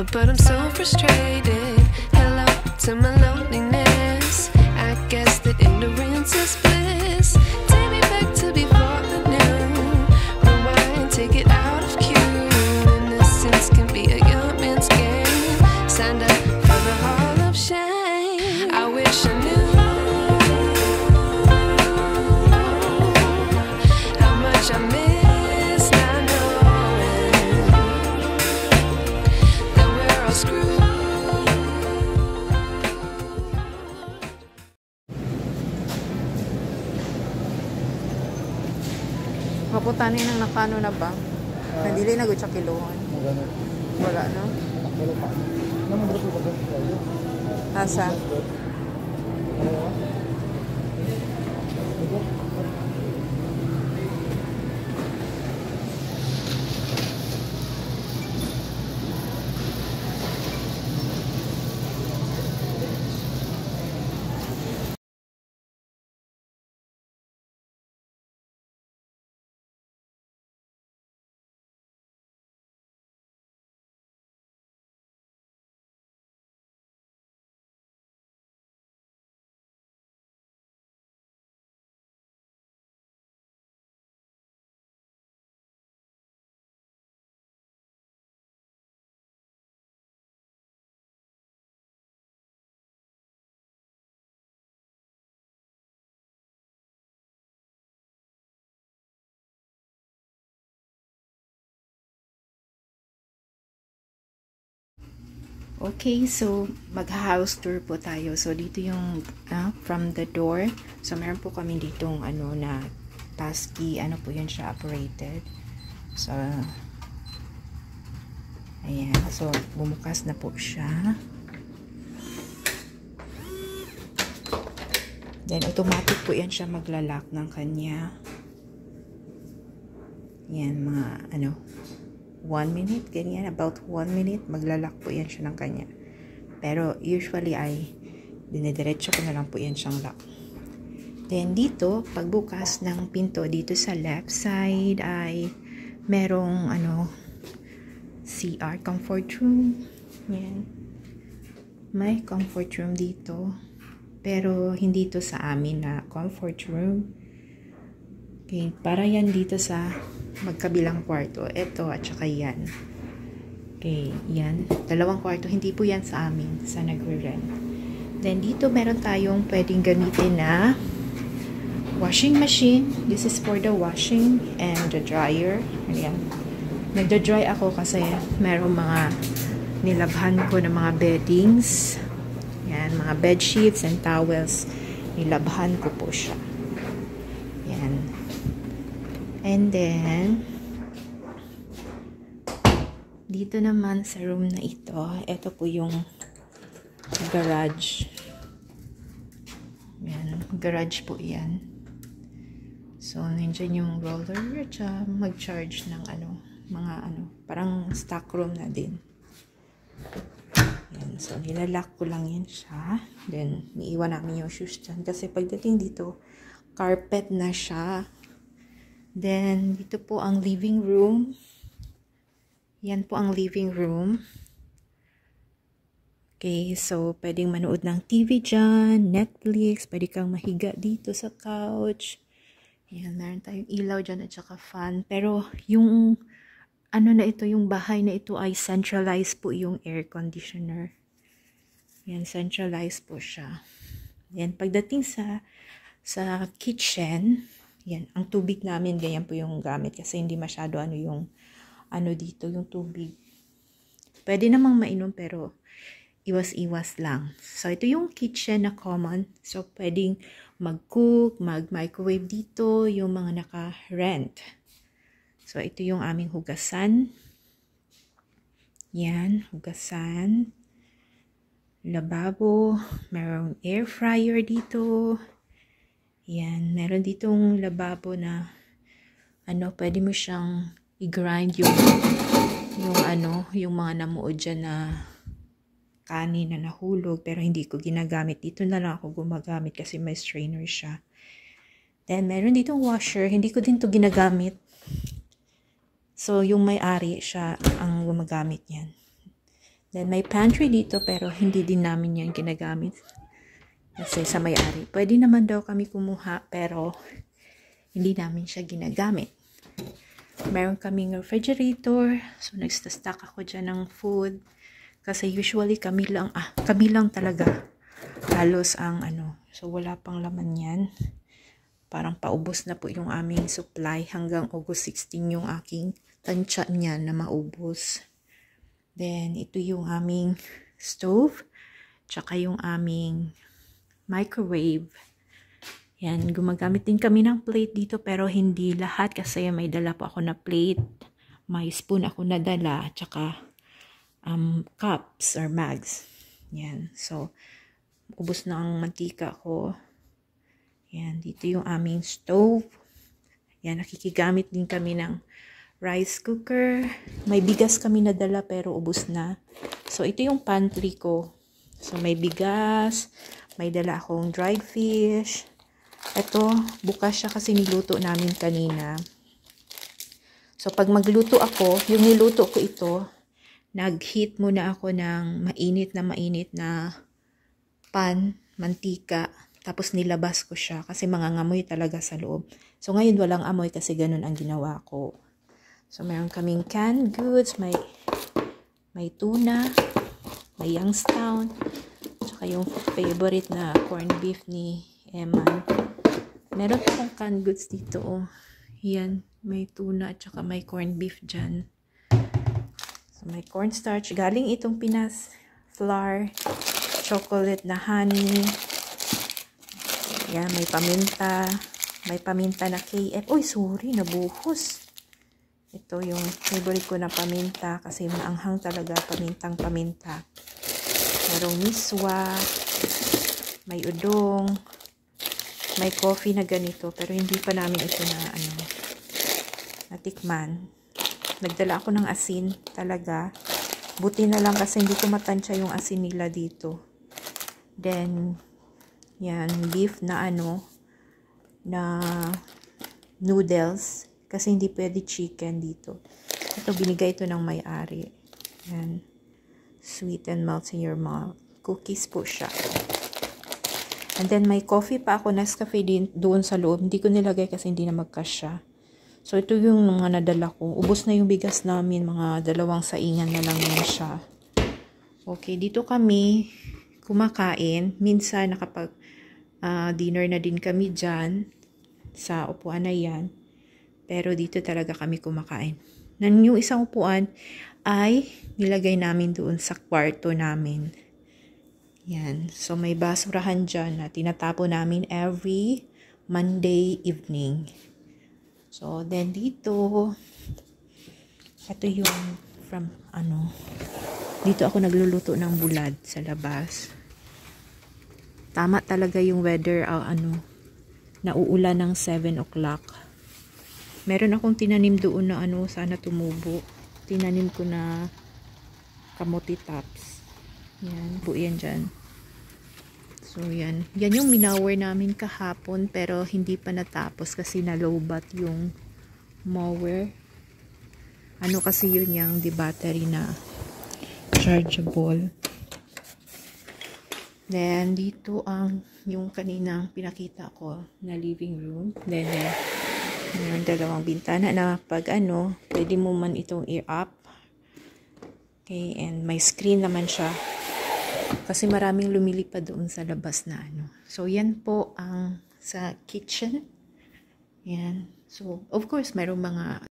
but I'm so frustrated. Hello to my loneliness. I guess that ignorance is bliss. Take me back to before the noon. Rewind, take it out of cue. Innocence can be a young man's game. Signed up for the hall of shame. I wish I knew how much I miss not knowing that we're all screwed. Kaputanin ng nakano na ba? Nandili na gud sa kiluhan. Wala no? Asa? Okay, so mag-house tour po tayo. So dito yung from the door. So meron po kami ditong ano na passkey, ano po yun siya, operated. So ayan, so bumukas na po siya. Then automatic po yan siya maglalak ng kanya. Yan mga ano 1 minute, ganyan, about 1 minute, maglalak po yan siya ng kanya. Pero usually ay dinidiretso ko na lang po yan siyang lock. Then dito, pagbukas ng pinto dito sa left side ay merong ano CR, comfort room. Yan. May comfort room dito. Pero hindi to sa amin na comfort room. Okay, para yan dito sa magkabilang kwarto. Ito at saka yan. Okay, yan. Dalawang kwarto. Hindi po yan sa amin, sa nagre-rent. Then dito meron tayong pwedeng gamitin na washing machine. This is for the washing and the dryer. Ayan. Nagda-dry ako kasi merong mga nilabhan ko na mga beddings. Yan, mga bed sheets and towels. Nilabhan ko po siya. Yan. And then, dito naman sa room na ito po yung garage. Yan, garage po yan. So, nandiyan yung roller at mag-charge ng parang stock room na din. Yan, so nilalak ko lang yan siya. Then, iiwan namin yung shoes dyan. Kasi pagdating dito, carpet na siya. Then, dito po ang living room. Yan po ang living room. Okay, so pwedeng manood ng TV dyan, Netflix, pwede kang mahiga dito sa couch. Yan, meron tayong ilaw dyan at saka fan. Pero yung ano na ito, yung bahay na ito ay centralized po yung air conditioner. Yan, centralized po siya. Yan, pagdating sa kitchen, yan, ang tubig namin, ganyan po yung gamit kasi hindi masyado yung dito, yung tubig. Pwede namang mainom pero iwas-iwas lang. So, ito yung kitchen na common. So, pwedeng mag-cook, mag-microwave dito, yung mga naka-rent. So, ito yung aming hugasan. Yan, hugasan. Lababo. Merong air fryer dito. Yan, meron ditong lababo na pwede mo siyang i-grind yung mga namuod dyan na kanin na nahulog, pero hindi ko ginagamit. Dito na lang ako gumagamit kasi may strainer siya. Then, meron ditong washer. Hindi ko din to ginagamit. So, yung may-ari siya ang gumagamit yan. Then, may pantry dito, pero hindi din namin yan ginagamit. Kasi sa may-ari. Pwede naman daw kami kumuha, pero hindi namin siya ginagamit. Meron kaming refrigerator. So, nagsta-stock ako dyan ng food. Kasi usually kami lang talaga. Halos ang So, wala pang laman yan. Parang paubos na po yung aming supply. Hanggang August 16 yung aking tansya niya na maubos. Then, ito yung aming stove. Tsaka yung aming microwave. Yan, gumagamit din kami ng plate dito pero hindi lahat kasi may dala po ako na plate. May spoon ako na dala, tsaka cups or mugs. Yan, so ubos na ang mantika ko. Yan, dito yung aming stove. Yan, nakikigamit din kami ng rice cooker. May bigas kami na dala pero ubos na. So ito yung pantry ko. So may bigas, may dala akong dried fish. Ito, bukas siya kasi niluto namin kanina. So, pag magluto ako, yung niluto ko ito, nag-heat muna ako ng mainit na pan, mantika. Tapos nilabas ko siya kasi mangangamoy talaga sa loob. So, ngayon walang amoy kasi ganun ang ginawa ko. So, meron kaming canned goods, may tuna, may Youngstown, tsaka yung favorite na corned beef ni Eman. Meron akong canned goods dito. Oh. Yan, may tuna at saka may corned beef dyan. So, may cornstarch. Galing itong Pinas flour, chocolate na honey. Yan, may paminta. May paminta na KF. Uy, sorry, nabuhos. Ito yung favorite ko na paminta kasi maanghang talaga, pamintang-paminta. Merong miswa, may udong, may coffee na ganito, pero hindi pa namin ito na natikman. Nagdala ako ng asin talaga. Buti na lang kasi hindi ko matansya yung asin nila dito. Then, yan, beef na na noodles. Kasi hindi pwede chicken dito. Ito, binigay ito ng may-ari. Yan. Sweet and melts in your mouth. Cookies po siya. And then, may coffee pa ako. Nescafe din doon sa loob. Hindi ko nilagay kasi hindi na magkasya. So, ito yung mga nadala ko. Ubos na yung bigas namin. Mga 2 saingan na lang yun siya. Okay, dito kami kumakain. Minsan, nakapag dinner na din kami dyan. Sa upuan na yan. Pero dito talaga kami kumakain. Yung isang upuan ay nilagay namin doon sa kwarto namin. Yan. So, may basurahan dyan na tinatapo namin every Monday evening. So, then dito, ito yung dito ako nagluluto ng bulad sa labas. Tama talaga yung weather, nauulan ng 7 o'clock. Meron akong tinanim doon na sana tumubo. Tinanim ko na kamote tops. Yan, buuyan dyan. So, yan. Yan yung minower namin kahapon, pero hindi pa natapos kasi na-lowbat yung mower. Kasi yun yung battery na chargeable. Then, dito yung kaninang pinakita ko na living room. Then, may 2 bintana na pag pwede mo man itong i-up. Okay, and may screen naman siya. Kasi maraming lumilipad doon sa labas na So, yan po ang sa kitchen. Yan. So, of course, mayroong mga